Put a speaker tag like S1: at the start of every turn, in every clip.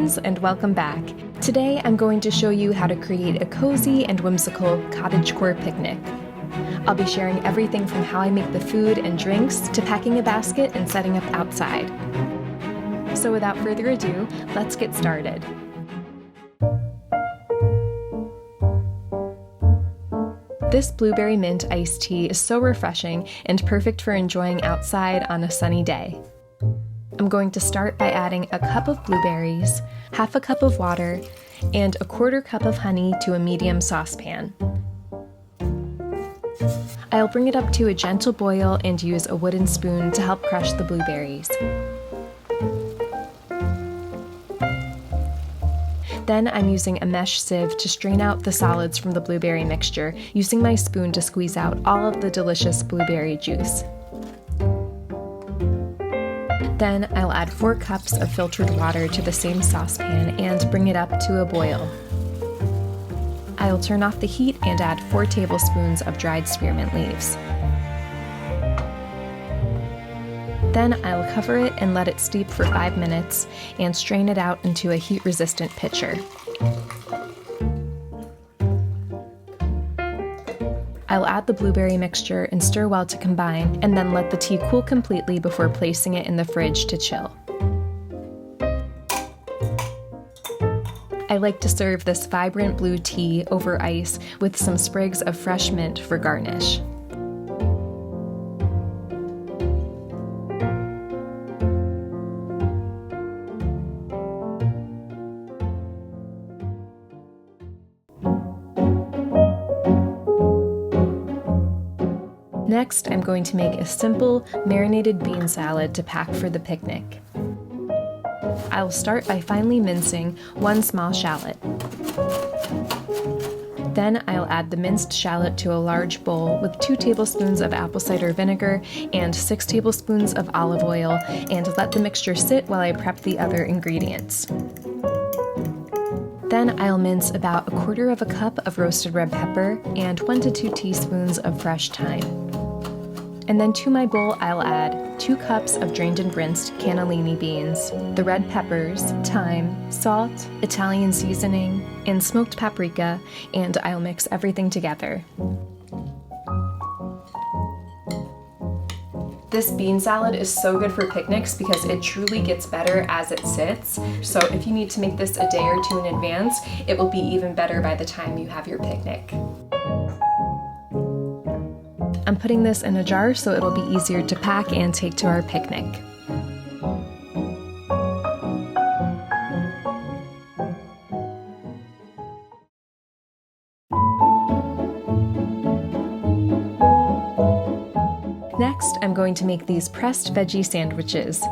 S1: friends, and welcome back. Today I'm going to show you how to create a cozy and whimsical cottagecore picnic. I'll be sharing everything from how I make the food and drinks to packing a basket and setting up outside. So without further ado, let's get started. This blueberry mint iced tea is so refreshing and perfect for enjoying outside on a sunny day. I'm going to start by adding a cup of blueberries, half a cup of water, and a quarter cup of honey to a medium saucepan. I'll bring it up to a gentle boil and use a wooden spoon to help crush the blueberries. Then I'm using a mesh sieve to strain out the solids from the blueberry mixture, using my spoon to squeeze out all of the delicious blueberry juice. Then I'll add 4 cups of filtered water to the same saucepan and bring it up to a boil. I'll turn off the heat and add 4 tablespoons of dried spearmint leaves. Then I'll cover it and let it steep for 5 minutes and strain it out into a heat-resistant pitcher. I'll add the blueberry mixture and stir well to combine, and then let the tea cool completely before placing it in the fridge to chill. I like to serve this vibrant blue tea over ice with some sprigs of fresh mint for garnish. Next, I'm going to make a simple marinated bean salad to pack for the picnic. I'll start by finely mincing 1 small shallot. Then I'll add the minced shallot to a large bowl with 2 tablespoons of apple cider vinegar and 6 tablespoons of olive oil, and let the mixture sit while I prep the other ingredients. Then I'll mince about a quarter of a cup of roasted red pepper and 1 to 2 teaspoons of fresh thyme. And then to my bowl, I'll add 2 cups of drained and rinsed cannellini beans, the red peppers, thyme, salt, Italian seasoning, and smoked paprika, and I'll mix everything together. This bean salad is so good for picnics because it truly gets better as it sits. So if you need to make this a day or 2 in advance, it will be even better by the time you have your picnic. I'm putting this in a jar so it'll be easier to pack and take to our picnic. Next, I'm going to make these pressed veggie sandwiches.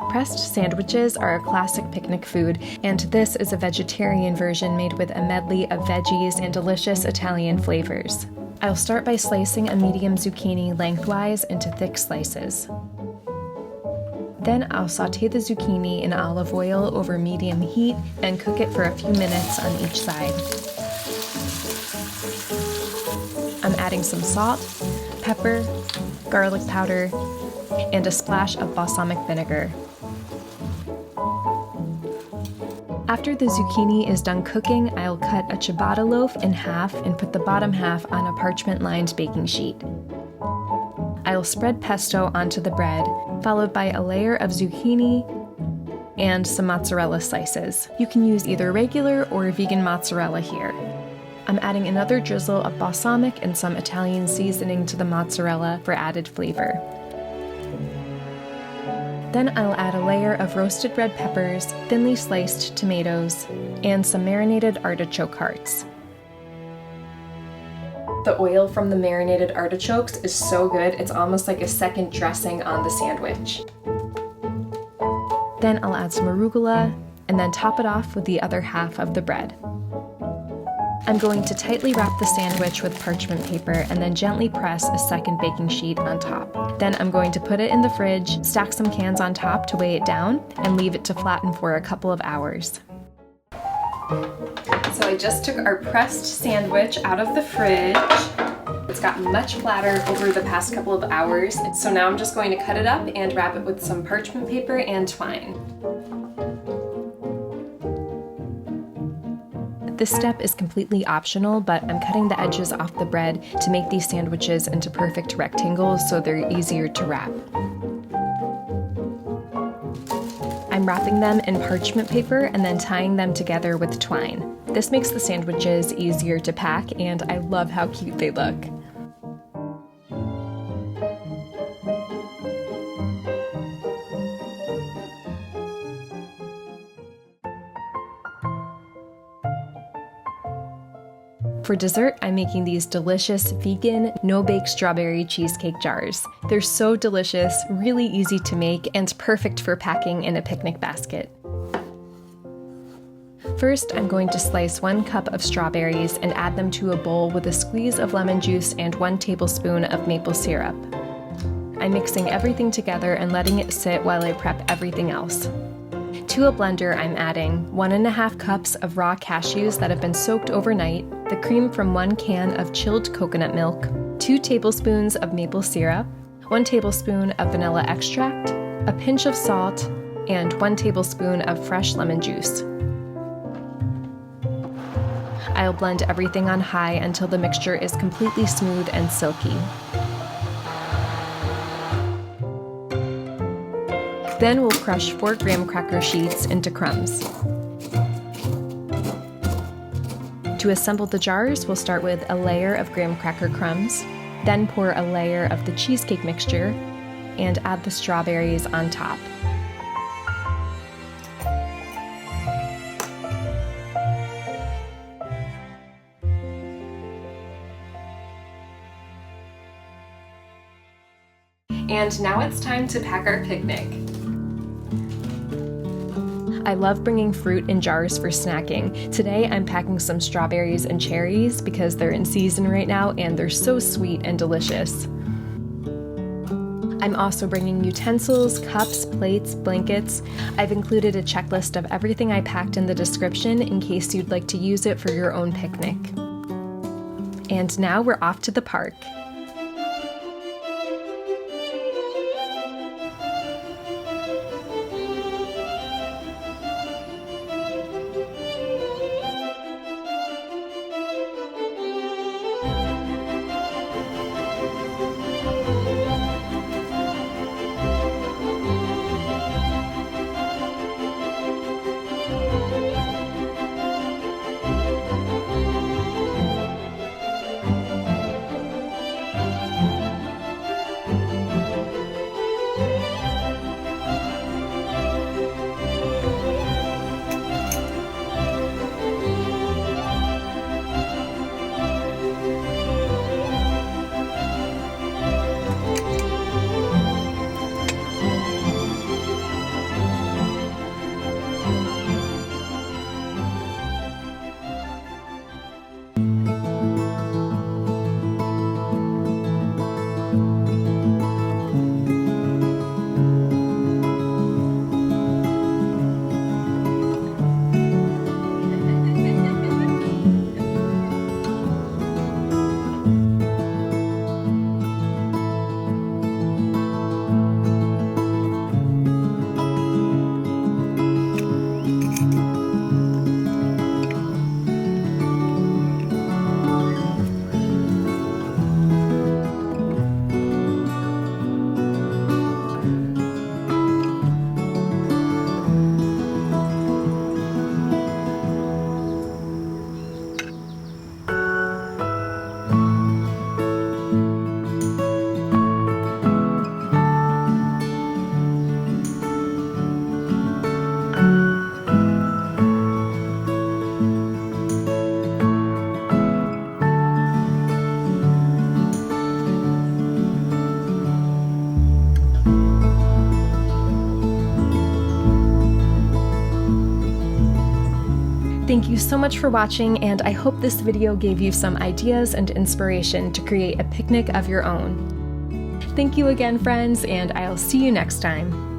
S1: Pressed sandwiches are a classic picnic food, and this is a vegetarian version made with a medley of veggies and delicious Italian flavors. I'll start by slicing a medium zucchini lengthwise into thick slices. Then I'll sauté the zucchini in olive oil over medium heat and cook it for a few minutes on each side. I'm adding some salt, pepper, garlic powder, and a splash of balsamic vinegar. After the zucchini is done cooking, I'll cut a ciabatta loaf in half and put the bottom half on a parchment-lined baking sheet. I'll spread pesto onto the bread, followed by a layer of zucchini and some mozzarella slices. You can use either regular or vegan mozzarella here. I'm adding another drizzle of balsamic and some Italian seasoning to the mozzarella for added flavor. Then I'll add a layer of roasted red peppers, thinly sliced tomatoes, and some marinated artichoke hearts. The oil from the marinated artichokes is so good, it's almost like a second dressing on the sandwich. Then I'll add some arugula, and then top it off with the other half of the bread. I'm going to tightly wrap the sandwich with parchment paper and then gently press a second baking sheet on top. Then I'm going to put it in the fridge, stack some cans on top to weigh it down, and leave it to flatten for a couple of hours. So I just took our pressed sandwich out of the fridge. It's gotten much flatter over the past couple of hours. So now I'm just going to cut it up and wrap it with some parchment paper and twine. This step is completely optional, but I'm cutting the edges off the bread to make these sandwiches into perfect rectangles so they're easier to wrap. I'm wrapping them in parchment paper and then tying them together with twine. This makes the sandwiches easier to pack, and I love how cute they look. For dessert, I'm making these delicious vegan, no-bake strawberry cheesecake jars. They're so delicious, really easy to make, and perfect for packing in a picnic basket. First, I'm going to slice 1 cup of strawberries and add them to a bowl with a squeeze of lemon juice and 1 tablespoon of maple syrup. I'm mixing everything together and letting it sit while I prep everything else. To a blender, I'm adding 1½ cups of raw cashews that have been soaked overnight, the cream from 1 can of chilled coconut milk, 2 tablespoons of maple syrup, 1 tablespoon of vanilla extract, a pinch of salt, and 1 tablespoon of fresh lemon juice. I'll blend everything on high until the mixture is completely smooth and silky. Then we'll crush 4 graham cracker sheets into crumbs. To assemble the jars, we'll start with a layer of graham cracker crumbs, then pour a layer of the cheesecake mixture, and add the strawberries on top. And now it's time to pack our picnic. I love bringing fruit in jars for snacking. Today I'm packing some strawberries and cherries because they're in season right now and they're so sweet and delicious. I'm also bringing utensils, cups, plates, blankets. I've included a checklist of everything I packed in the description in case you'd like to use it for your own picnic. And now we're off to the park. Thank you so much for watching, and I hope this video gave you some ideas and inspiration to create a picnic of your own. Thank you again, friends, and I'll see you next time.